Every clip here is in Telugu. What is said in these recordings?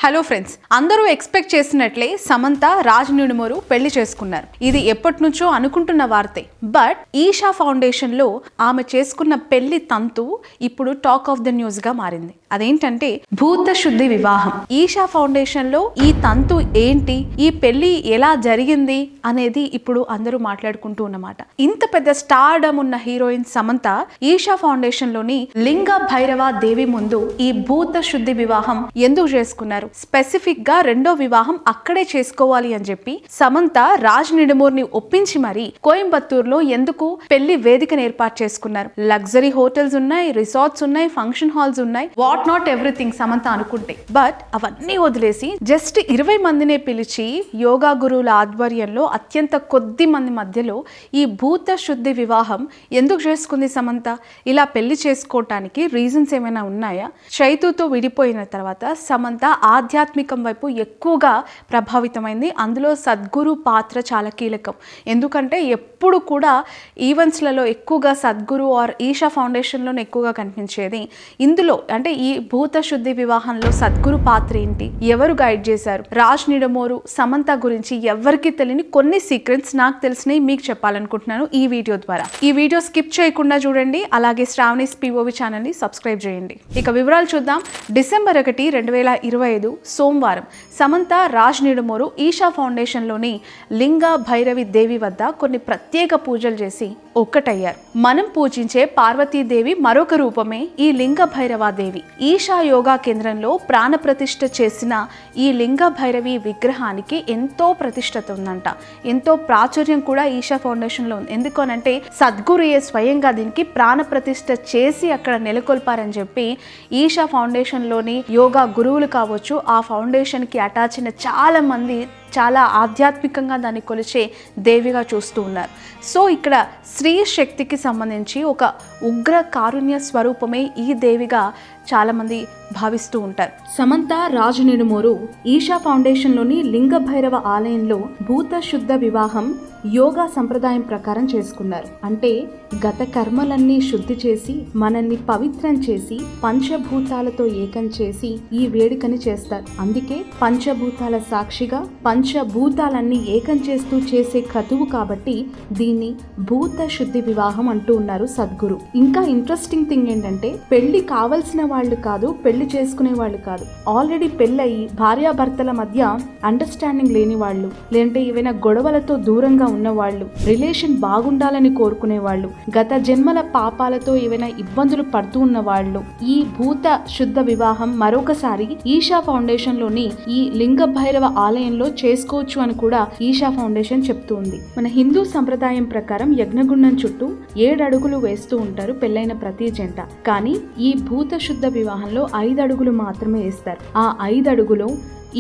హలో ఫ్రెండ్స్, అందరూ ఎక్స్పెక్ట్ చేసినట్లే సమంత రాజ్ నిడుమోరు పెళ్లి చేసుకున్నారు. ఇది ఎప్పటి నుంచో అనుకుంటున్న వార్తే. బట్ ఈషా ఫౌండేషన్ లో ఆమె చేసుకున్న పెళ్లి తంతు ఇప్పుడు టాక్ ఆఫ్ ద న్యూస్ గా మారింది. అదేంటంటే భూత శుద్ధి వివాహం. ఈషా ఫౌండేషన్ లో ఈ తంతు ఏంటి, ఈ పెళ్లి ఎలా జరిగింది అనేది ఇప్పుడు అందరూ మాట్లాడుకుంటూ ఉన్నమాట. ఇంత పెద్ద స్టార్డమ్ ఉన్న హీరోయిన్ సమంత ఈషా ఫౌండేషన్ లోని లింగ భైరవ దేవి ముందు ఈ భూత శుద్ధి వివాహం ఎందుకు చేసుకున్నారు? స్పెసిఫిక్ గా రెండో వివాహం అక్కడే చేసుకోవాలి అని చెప్పి సమంత రాజ్ నిడుమోర్ని ఒప్పించి మరి కోయంబత్తూర్ లో ఎందుకు పెళ్లి వేదికను ఏర్పాటు చేసుకున్నారు. లగ్జరీ హోటల్స్ ఉన్నాయి, రిసార్ట్స్ ఉన్నాయి, ఫంక్షన్ హాల్స్ ఉన్నాయి, వాట్ నాట్ ఎవ్రీథింగ్ సమంత అనుకుంటే. బట్ అవన్నీ వదిలేసి జస్ట్ 20 మందినే పిలిచి యోగా గురువుల ఆధ్వర్యంలో అత్యంత కొద్ది మంది మధ్యలో ఈ భూత శుద్ధి వివాహం ఎందుకు చేసుకుంది సమంత? ఇలా పెళ్లి చేసుకోవటానికి రీజన్స్ ఏమైనా ఉన్నాయా? చైతుతో విడిపోయిన తర్వాత సమంత ఆధ్యాత్మికం వైపు ఎక్కువగా ప్రభావితమైంది. అందులో సద్గురు పాత్ర చాలా కీలకం. ఎందుకంటే ఎప్పుడు కూడా ఈవెంట్స్లలో ఎక్కువగా సద్గురు ఆర్ ఈషా ఫౌండేషన్లోనే ఎక్కువగా కనిపించేది. ఇందులో అంటే ఈ భూత శుద్ధి వివాహంలో సద్గురు పాత్ర ఏంటి, ఎవరు గైడ్ చేశారు? రాజ్ నిడుమోరు సమంత గురించి ఎవరికి తెలియని కొన్ని సీక్రెట్స్ నాకు తెలిసినవి మీకు చెప్పాలనుకుంటున్నాను ఈ వీడియో ద్వారా. ఈ వీడియో స్కిప్ చేయకుండా చూడండి. అలాగే శ్రావణీస్ POV ఛానల్ ని సబ్స్క్రైబ్ చేయండి. ఇక వివరాలు చూద్దాం. డిసెంబర్ 1, 2025 సోమవారం సమంత రాజ్ నిడుమోరు ఈషా ఫౌండేషన్లోని లింగ భైరవి దేవి వద్ద కొన్ని ప్రత్యేక పూజలు చేసి ఒక్కటయ్యారు. మనం పూజించే పార్వతీదేవి మరొక రూపమే ఈ లింగ భైరవాదేవి. ఈషా యోగా కేంద్రంలో ప్రాణ ప్రతిష్ఠ చేసిన ఈ లింగ భైరవి విగ్రహానికి ఎంతో ప్రతిష్టత ఉందంట, ఎంతో ప్రాచుర్యం కూడా ఈషా ఫౌండేషన్లో ఉంది. ఎందుకనంటే సద్గురుయే స్వయంగా దీనికి ప్రాణ ప్రతిష్ఠ చేసి అక్కడ నెలకొల్పారని చెప్పి ఈషా ఫౌండేషన్లోని యోగా గురువులు కావచ్చు, ఆ ఫౌండేషన్కి అటాచ్ అయిన చాలా మంది చాలా ఆధ్యాత్మికంగా దాన్ని కొలిచే దేవిగా చూస్తూ ఉన్నారు. సో ఇక్కడ స్త్రీ శక్తికి సంబంధించి ఒక ఉగ్ర కారుణ్య స్వరూపమే ఈ దేవిగా చాలామంది భావిస్తూ ఉంటారు. సమంత రాజ్ నిడుమోరు ఈషా ఫౌండేషన్లోని లింగ భైరవ ఆలయంలో భూత శుద్ధ వివాహం యోగా సంప్రదాయం ప్రకారం చేసుకున్నారు. అంటే గత కర్మలన్నీ శుద్ధి చేసి మనల్ని పవిత్రం చేసి పంచభూతాలతో ఏకం చేసి ఈ వేడుకని చేస్తారు. అందుకే పంచభూతాల సాక్షిగా పంచభూతాలన్నీ ఏకం చేస్తూ చేసే క్రతువు కాబట్టి దీన్ని భూత శుద్ధి వివాహం అంటూ ఉన్నారు సద్గురు. ఇంకా ఇంట్రెస్టింగ్ థింగ్ ఏంటంటే పెళ్లి కావలసిన వాళ్ళు కాదు, పెళ్లి చేసుకునే వాళ్ళు కాదు, ఆల్రెడీ పెళ్ళయి భార్యాభర్తల మధ్య అండర్స్టాండింగ్ లేని వాళ్ళు, లేదంటే ఏవైనా గొడవలతో దూరంగా ఉన్నవాళ్ళు, రిలేషన్ బాగుండాలని కోరుకునే వాళ్ళు, గత జన్మల పాపాలతో ఏవైనా ఇబ్బందులు పడుతూ ఉన్న వాళ్ళు ఈ భూత శుద్ధ వివాహం మరొకసారి ఈషా ఫౌండేషన్ లోని ఈ లింగ భైరవ ఆలయంలో చేసుకోవచ్చు అని కూడా ఈషా ఫౌండేషన్ చెప్తూ ఉంది. మన హిందూ సంప్రదాయం ప్రకారం యజ్ఞగుండం చుట్టూ 7 అడుగులు వేస్తూ ఉంటారు పెళ్లైన ప్రతి జంట. కానీ ఈ భూత శుద్ధ వివాహంలో 5 అడుగులు మాత్రమే వేస్తారు. ఆ 5 అడుగులు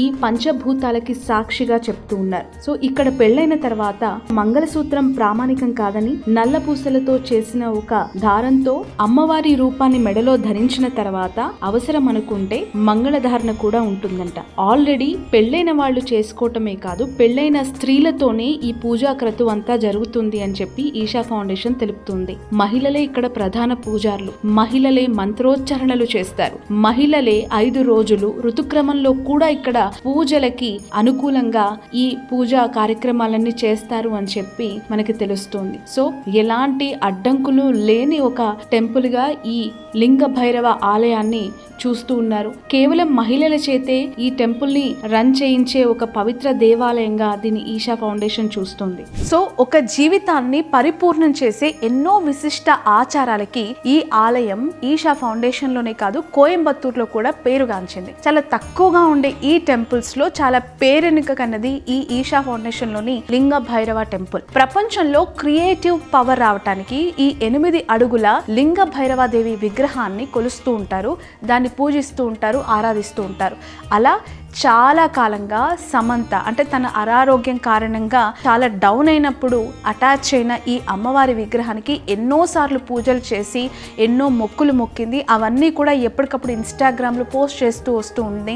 ఈ పంచభూతాలకి సాక్షిగా చెప్తూ ఉన్నారు. సో ఇక్కడ పెళ్లైన తర్వాత మంగళసూత్రం ప్రామాణికం కాదని నల్ల పూసలతో చేసిన ఒక దారంతో అమ్మవారి రూపాన్ని మెడలో ధరించిన తర్వాత అవసరం అనుకుంటే మంగళధారణ కూడా ఉంటుందంట. ఆల్రెడీ పెళ్లైన వాళ్ళు చేసుకోవటమే కాదు, పెళ్లైన స్త్రీలతోనే ఈ పూజా క్రతువు అంతా జరుగుతుంది అని చెప్పి ఈషా ఫౌండేషన్ తెలుపుతుంది. మహిళలే ఇక్కడ ప్రధాన పూజారులు, మహిళలే మంత్రోచ్చారణలు చేస్తారు, మహిళలే 5 రోజులు ఋతుక్రమంలో కూడా ఇక్కడ పూజలకి అనుకూలంగా ఈ పూజా కార్యక్రమాలన్నీ చేస్తారు అని చెప్పి మనకి తెలుస్తుంది. సో ఎలాంటి అడ్డంకులు లేని ఒక టెంపుల్ గా ఈ లింగ భైరవ ఆలయాన్ని చూస్తూ ఉన్నారు. కేవలం మహిళల చేతే ఈ టెంపుల్ ని రన్ చేయించే ఒక పవిత్ర దేవాలయంగా దీన్ని ఈషా ఫౌండేషన్ చూస్తుంది. సో ఒక జీవితాన్ని పరిపూర్ణం చేసే ఎన్నో విశిష్ట ఆచారాలకి ఈ ఆలయం ఈషా ఫౌండేషన్ లోనే కాదు కోయంబత్తూర్ లో కూడా పేరుగాంచింది. చాలా తక్కువగా ఉండే ఈ టెంపుల్స్ లో చాలా పేరెనిక కన్నది ఈ ఈషా ఫౌండేషన్ లోని లింగ భైరవ టెంపుల్. ప్రపంచంలో క్రియేటివ్ పవర్ రావటానికి ఈ 8 అడుగుల లింగ భైరవాదేవి విగ్రహాన్ని కొలుస్తూ ఉంటారు, దాన్ని పూజిస్తూ ఉంటారు, ఆరాధిస్తూ ఉంటారు. అలా చాలా కాలంగా సమంత అంటే తన అనారోగ్యం కారణంగా చాలా డౌన్ అయినప్పుడు అటాచ్ అయిన ఈ అమ్మవారి విగ్రహానికి ఎన్నోసార్లు పూజలు చేసి ఎన్నో మొక్కులు మొక్కింది. అవన్నీ కూడా ఎప్పటికప్పుడు ఇన్స్టాగ్రామ్లో పోస్ట్ చేస్తూ వస్తూ ఉంది.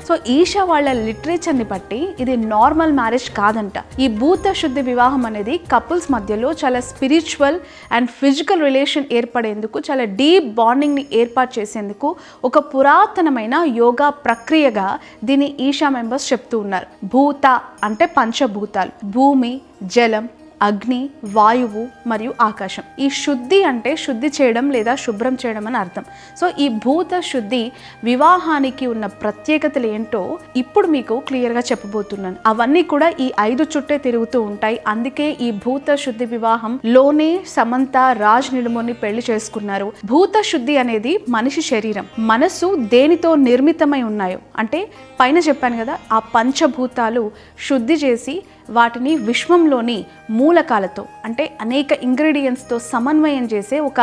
సో ఈషా వాళ్ళ లిటరేచర్ని బట్టి ఇది నార్మల్ మ్యారేజ్ కాదంట. ఈ భూత శుద్ధి వివాహం అనేది కపుల్స్ మధ్యలో చాలా స్పిరిచువల్ అండ్ ఫిజికల్ రిలేషన్ ఏర్పడేందుకు, చాలా డీప్ బాండింగ్ని ఏర్పాటు చేసేందుకు ఒక పురాతనమైన యోగా ప్రక్రియగా దీన్ని ఈషా మెంబర్స్ చెప్తూ ఉన్నారు. భూత అంటే పంచభూతాలు, భూమి, జలం, అగ్ని, వాయువు మరియు ఆకాశం. ఈ శుద్ధి అంటే శుద్ధి చేయడం లేదా శుభ్రం చేయడం అని అర్థం. సో ఈ భూత శుద్ధి వివాహానికి ఉన్న ప్రత్యేకతలు ఏంటో ఇప్పుడు మీకు క్లియర్గా చెప్పబోతున్నాను. అవన్నీ కూడా ఈ 5 చుట్టే తిరుగుతూ ఉంటాయి. అందుకే ఈ భూత శుద్ధి వివాహంలోనే సమంత రాజ్ నిడుమోర్ని పెళ్లి చేసుకున్నారు. భూత శుద్ధి అనేది మనిషి శరీరం, మనసు దేనితో నిర్మితమై ఉన్నాయో, అంటే పైన చెప్పాను కదా, ఆ పంచభూతాలు శుద్ధి చేసి వాటిని విశ్వంలోని మూలకాలతో అంటే అనేక ఇంగ్రీడియంట్స్తో సమన్వయం చేసే ఒక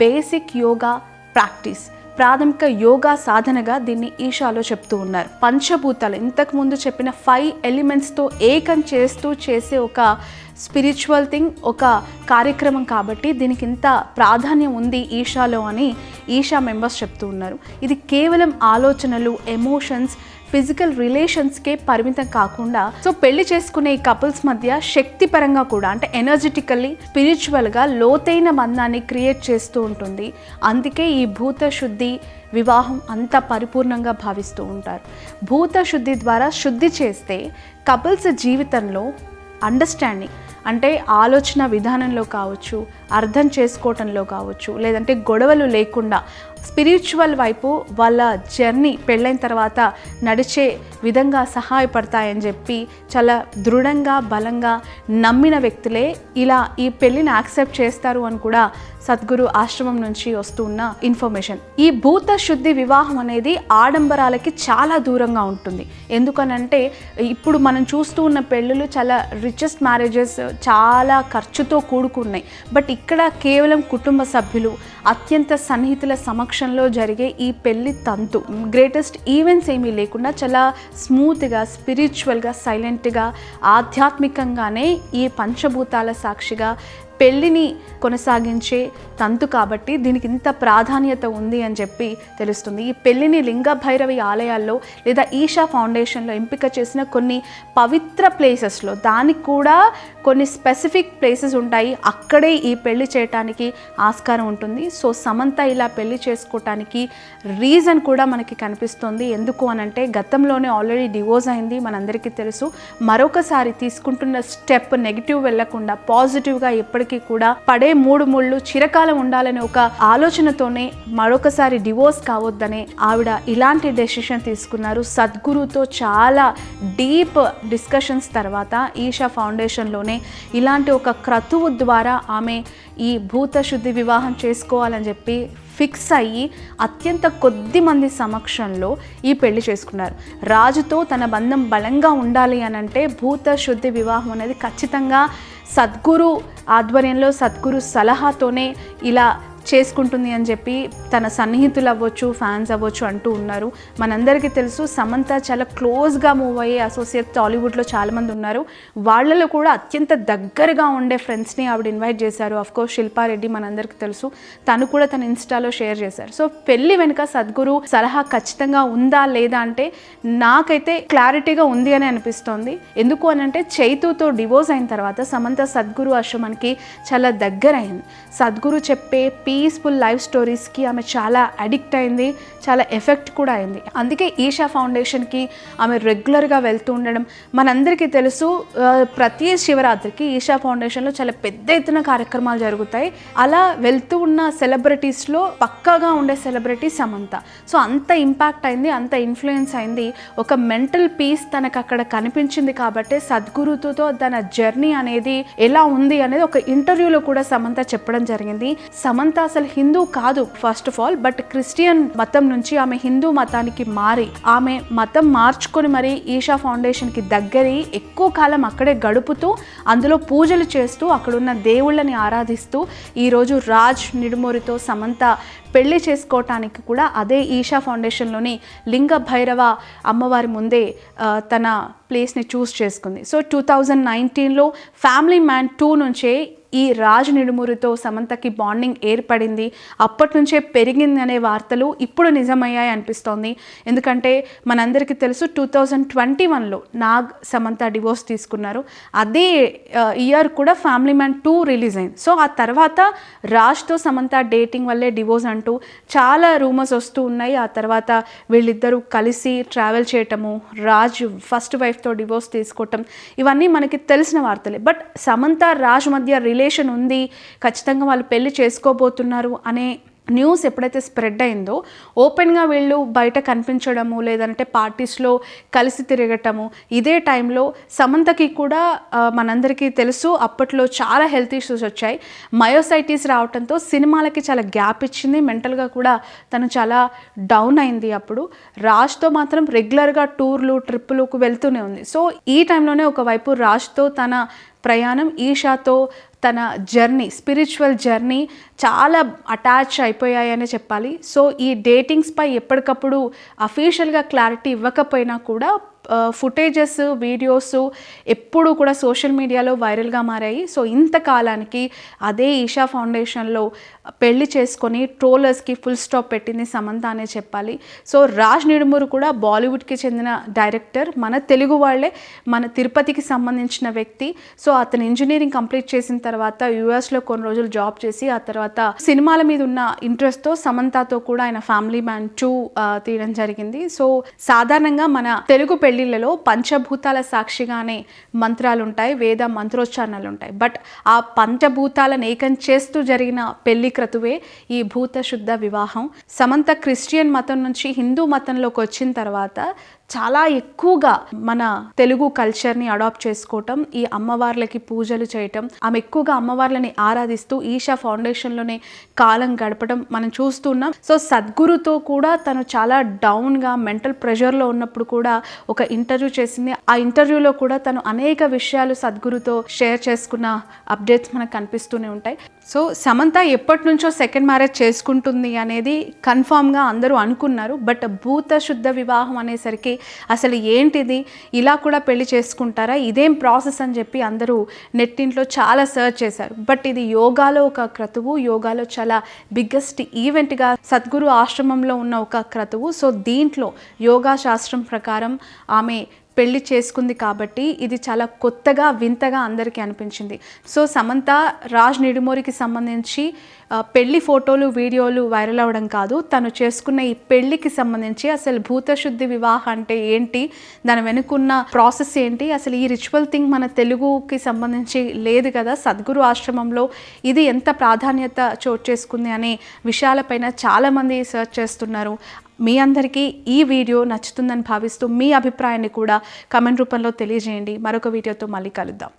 బేసిక్ యోగా ప్రాక్టీస్, ప్రాథమిక యోగా సాధనగా దీన్ని ఈషాలో చెప్తూ ఉన్నారు. పంచభూతాలు ఇంతకుముందు చెప్పిన 5 ఎలిమెంట్స్తో ఏకం చేస్తూ చేసే ఒక స్పిరిచువల్ థింగ్, ఒక కార్యక్రమం కాబట్టి దీనికి ఇంత ప్రాధాన్యం ఉంది ఈషాలో అని ఈషా మెంబర్స్ చెప్తూ ఉన్నారు. ఇది కేవలం ఆలోచనలు, ఎమోషన్స్, ఫిజికల్ రిలేషన్స్కే పరిమితం కాకుండా, సో పెళ్లి చేసుకునే ఈ కపుల్స్ మధ్య శక్తి పరంగా కూడా అంటే ఎనర్జెటికల్లీ, స్పిరిచువల్గా లోతైన బంధాన్ని క్రియేట్ చేస్తూ ఉంటుంది. అందుకే ఈ భూత శుద్ధి వివాహం అంత పరిపూర్ణంగా భావిస్తూ ఉంటారు. భూత శుద్ధి ద్వారా శుద్ధి చేస్తే కపుల్స్ జీవితంలో అండర్స్టాండింగ్ అంటే ఆలోచన విధానంలో కావచ్చు, అర్థం చేసుకోవటంలో కావచ్చు, లేదంటే గొడవలు లేకుండా స్పిరిచువల్ వైపు వాళ్ళ జర్నీ పెళ్ళైన తర్వాత నడిచే విధంగా సహాయపడతాయని చెప్పి చాలా దృఢంగా, బలంగా నమ్మిన వ్యక్తులే ఇలా ఈ పెళ్ళిని యాక్సెప్ట్ చేస్తారు అని కూడా సద్గురు ఆశ్రమం నుంచి వస్తున్న ఇన్ఫర్మేషన్. ఈ భూత శుద్ధి వివాహం అనేది ఆడంబరాలకి చాలా దూరంగా ఉంటుంది. ఎందుకనంటే ఇప్పుడు మనం చూస్తూ ఉన్న పెళ్ళిళ్ళు చాలా రిచెస్ట్ మ్యారేజెస్, చాలా ఖర్చుతో కూడుకున్నాయి. బట్ ఇక్కడ కేవలం కుటుంబ సభ్యులు, అత్యంత సన్నిహితుల సమక్షంలో జరిగే ఈ పెళ్లి తంతు, గ్రేటెస్ట్ ఈవెంట్స్ ఏమీ లేకుండా చాలా స్మూత్గా, స్పిరిచువల్గా, సైలెంట్గా, ఆధ్యాత్మికంగానే ఈ పంచభూతాల సాక్షిగా పెళ్ళిని కొనసాగించే తంతు కాబట్టి దీనికి ఇంత ప్రాధాన్యత ఉంది అని చెప్పి తెలుస్తుంది. ఈ పెళ్ళిని లింగ భైరవి ఆలయాల్లో లేదా ఈషా ఫౌండేషన్లో ఎంపిక చేసిన కొన్ని పవిత్ర ప్లేసెస్లో, దానికి కూడా కొన్ని స్పెసిఫిక్ ప్లేసెస్ ఉంటాయి, అక్కడే ఈ పెళ్లి చేయటానికి ఆస్కారం ఉంటుంది. సో సమంత ఇలా పెళ్లి చేసుకోవటానికి రీజన్ కూడా మనకి కనిపిస్తుంది. ఎందుకు అనంటే గతంలోనే ఆల్రెడీ డివోర్స్ అయింది, మనందరికీ తెలుసు. మరొకసారి తీసుకుంటున్న స్టెప్ నెగిటివ్ వెళ్లకుండా పాజిటివ్గా ఎప్పటికీ కూడా పడే 3 ముళ్ళు చిరకాలం ఉండాలనే ఒక ఆలోచనతోనే మరొకసారి డివోర్స్ కావద్దనే ఆవిడ ఇలాంటి డెసిషన్ తీసుకున్నారు. సద్గురుతో చాలా డీప్ డిస్కషన్స్ తర్వాత ఈషా ఫౌండేషన్లోనే ఇలాంటి ఒక క్రతువు ద్వారా ఆమె ఈ భూత శుద్ధి వివాహం చేసుకోవాలని చెప్పి ఫిక్స్ అయ్యి అత్యంత కొద్ది మంది సమక్షంలో ఈ పెళ్లి చేసుకున్నారు. రాజుతో తన బంధం బలంగా ఉండాలి అని అంటే భూత శుద్ధి వివాహం అనేది ఖచ్చితంగా సద్గురు ఆధ్వర్యంలో, సద్గురు సలహాతోనే ఇలా చేసుకుంటుంది అని చెప్పి తన సన్నిహితులు అవ్వచ్చు, ఫ్యాన్స్ అవ్వచ్చు అంటూ ఉన్నారు. మనందరికీ తెలుసు సమంత చాలా క్లోజ్గా మూవ్ అయ్యే అసోసియేట్ టాలీవుడ్లో చాలామంది ఉన్నారు. వాళ్ళలో కూడా అత్యంత దగ్గరగా ఉండే ఫ్రెండ్స్ని ఆవిడ ఇన్వైట్ చేశారు. అఫ్కోర్స్ శిల్పారెడ్డి మనందరికీ తెలుసు, తను కూడా తన ఇన్స్టాలో షేర్ చేశారు. సో పెళ్లి వెనుక సద్గురు సలహా ఖచ్చితంగా ఉందా లేదా అంటే నాకైతే క్లారిటీగా ఉంది అని అనిపిస్తోంది. ఎందుకు అని అంటే చైతుతో డివోర్స్ అయిన తర్వాత సమంత సద్గురు ఆశ్రమానికి చాలా దగ్గర అయింది. సద్గురు చెప్పే పీస్ఫుల్ లైఫ్ స్టోరీస్కి ఆమె చాలా అడిక్ట్ అయింది, చాలా ఎఫెక్ట్ కూడా అయింది. అందుకే ఈషా ఫౌండేషన్కి ఆమె రెగ్యులర్గా వెళ్తూ ఉండడం. మనందరికీ తెలుసు ప్రతి శివరాత్రికి ఈషా ఫౌండేషన్లో చాలా పెద్ద ఎత్తున కార్యక్రమాలు జరుగుతాయి. అలా వెళ్తూ ఉన్న సెలబ్రిటీస్లో పక్కాగా ఉండే సెలబ్రిటీ సమంత. సో అంత ఇంపాక్ట్ అయింది, అంత ఇన్ఫ్లుయెన్స్ అయింది. ఒక మెంటల్ పీస్ తనకు అక్కడ కనిపించింది కాబట్టి సద్గురుతో తన జర్నీ అనేది ఎలా ఉంది అనేది ఒక ఇంటర్వ్యూలో కూడా సమంత చెప్పడం జరిగింది. సమంత అసలు హిందూ కాదు first of all, but Christian మతం నుంచి ఆమె హిందూ మతానికి మారి ఆమె మతం మార్చుకొని మరి ఈషా ఫౌండేషన్కి దగ్గరి ఎక్కువ కాలం అక్కడే గడుపుతూ అందులో పూజలు చేస్తూ అక్కడున్న దేవుళ్ళని ఆరాధిస్తూ ఈరోజు రాజ్ నిడుమోరితో సమంత పెళ్లి చేసుకోవటానికి కూడా అదే ఈషా ఫౌండేషన్లోని లింగ భైరవ అమ్మవారి ముందే తన ప్లేస్ని చూస్ చేసుకుంది. సో 2019లో ఫ్యామిలీ మ్యాన్ 2 నుంచే ఈ రాజ్ నిడుమురితో సమంతకి బాండింగ్ ఏర్పడింది, అప్పటి నుంచే పెరిగింది అనే వార్తలు ఇప్పుడు నిజమయ్యాయి అనిపిస్తోంది. ఎందుకంటే మనందరికీ తెలుసు 2021లో నాగ్ సమంత డివోర్స్ తీసుకున్నారు. అదే ఇయర్ కూడా ఫ్యామిలీ మ్యాన్ 2 రిలీజ్ అయింది. సో ఆ తర్వాత రాజ్తో సమంత డేటింగ్ వల్లే డివోర్స్ అంటూ చాలా రూమర్స్ వస్తూ ఉన్నాయి. ఆ తర్వాత వీళ్ళిద్దరూ కలిసి ట్రావెల్ చేయటము, రాజ్ ఫస్ట్ వైఫ్తో డివోర్స్ తీసుకోవటం, ఇవన్నీ మనకి తెలిసిన వార్తలే. బట్ సమంత రాజ్ మధ్య రిలేషన్ ఉంది, ఖచ్చితంగా వాళ్ళు పెళ్లి చేసుకోబోతున్నారు అనే న్యూస్ ఎప్పుడైతే స్ప్రెడ్ అయిందో ఓపెన్గా వీళ్ళు బయట కనిపించడము, లేదంటే పార్టీస్లో కలిసి తిరగటము, ఇదే టైంలో సమంతకి కూడా మనందరికీ తెలుసు అప్పట్లో చాలా హెల్త్ ఇష్యూస్ వచ్చాయి. మయోసైటిస్ రావడంతో సినిమాలకి చాలా గ్యాప్ ఇచ్చింది, మెంటల్గా కూడా తను చాలా డౌన్ అయింది. అప్పుడు రాజ్తో మాత్రం రెగ్యులర్గా టూర్లు ట్రిప్పులకు వెళ్తూనే ఉంది. సో ఈ టైంలోనే ఒకవైపు రాజ్తో తన ప్రయాణం, ఈషాతో తన జర్నీ, స్పిరిచువల్ జర్నీ చాలా అటాచ్ అయిపోయాయనే చెప్పాలి. సో ఈ డేటింగ్స్పై ఎప్పటికప్పుడు అఫీషియల్గా క్లారిటీ ఇవ్వకపోయినా కూడా ఫుటేజెస్, వీడియోస్ ఎప్పుడు కూడా సోషల్ మీడియాలో వైరల్గా మారాయి. సో ఇంతకాలానికి అదే ఈషా ఫౌండేషన్లో పెళ్లి చేసుకొని ట్రోలర్స్కి ఫుల్ స్టాప్ పెట్టింది సమంత అనే చెప్పాలి. సో రాజ్ నిడుమురు కూడా బాలీవుడ్కి చెందిన డైరెక్టర్, మన తెలుగు వాళ్ళే, మన తిరుపతికి సంబంధించిన వ్యక్తి. సో అతను ఇంజనీరింగ్ కంప్లీట్ చేసిన తర్వాత యూఎస్లో కొన్ని రోజులు జాబ్ చేసి ఆ తర్వాత సినిమాల మీద ఉన్న ఇంట్రెస్ట్తో సమంతతో కూడా ఆయన ఫ్యామిలీ మ్యాన్ 2 తీయడం జరిగింది. సో సాధారణంగా మన తెలుగు పెళ్లిళ్ళలో పంచభూతాల సాక్షిగానే మంత్రాలు ఉంటాయి, వేద మంత్రోచ్చారణలు ఉంటాయి. బట్ ఆ పంచభూతాలను ఏకం చేస్తూ జరిగిన పెళ్లి క్రతువే ఈ భూత శుద్ధ వివాహం. సమంత క్రిస్టియన్ మతం నుంచి హిందూ మతంలోకి వచ్చిన తర్వాత చాలా ఎక్కువగా మన తెలుగు కల్చర్ని అడాప్ట్ చేసుకోవటం, ఈ అమ్మవార్లకి పూజలు చేయటం, ఆమె ఎక్కువగా అమ్మవార్లని ఆరాధిస్తూ ఈషా ఫౌండేషన్లోనే కాలం గడపడం మనం చూస్తున్నాం. సో సద్గురుతో కూడా తను చాలా డౌన్గా మెంటల్ ప్రెషర్లో ఉన్నప్పుడు కూడా ఒక ఇంటర్వ్యూ చేసింది. ఆ ఇంటర్వ్యూలో కూడా తను అనేక విషయాలు సద్గురుతో షేర్ చేసుకున్న అప్డేట్స్ మనకు కనిపిస్తూనే ఉంటాయి. సో సమంత ఎప్పటి నుంచో సెకండ్ మ్యారేజ్ చేసుకుంటుంది అనేది కన్ఫామ్గా అందరూ అనుకున్నారు. బట్ భూత శుద్ధ వివాహం అనేసరికి అసలు ఏంటిది, ఇలా కూడా పెళ్లి చేసుకుంటారా, ఇదేం ప్రాసెస్ అని చెప్పి అందరూ నెట్టింట్లో చాలా సర్చ్ చేశారు. బట్ ఇది యోగాలో ఒక క్రతువు, యోగాలో చాలా బిగ్గెస్ట్ ఈవెంట్గా సద్గురు ఆశ్రమంలో ఉన్న ఒక క్రతువు. సో దీంట్లో యోగా శాస్త్రం ప్రకారం ఆమె పెళ్లి చేసుకుంది కాబట్టి ఇది చాలా కొత్తగా వింతగా అందరికీ అనిపించింది. సో సమంత రాజ్ నిడుమూరికి సంబంధించి పెళ్లి ఫోటోలు, వీడియోలు వైరల్ అవ్వడం కాదు, తను చేసుకున్న ఈ పెళ్లికి సంబంధించి అసలు భూతశుద్ధి వివాహం అంటే ఏంటి, దాని వెనుకున్న ప్రాసెస్ ఏంటి, అసలు ఈ రిచువల్ థింగ్ మన తెలుగుకి సంబంధించి లేదు కదా, సద్గురు ఆశ్రమంలో ఇది ఎంత ప్రాధాన్యత చోటు చేసుకుంది అనే విషయాలపైన చాలామంది సర్చ్ చేస్తున్నారు. మీ అందరికీ ఈ వీడియో నచ్చుతుందని భావిస్తూ మీ అభిప్రాయాన్ని కూడా కమెంట్ రూపంలో తెలియజేయండి. మరొక వీడియోతో మళ్ళీ కలుద్దాం.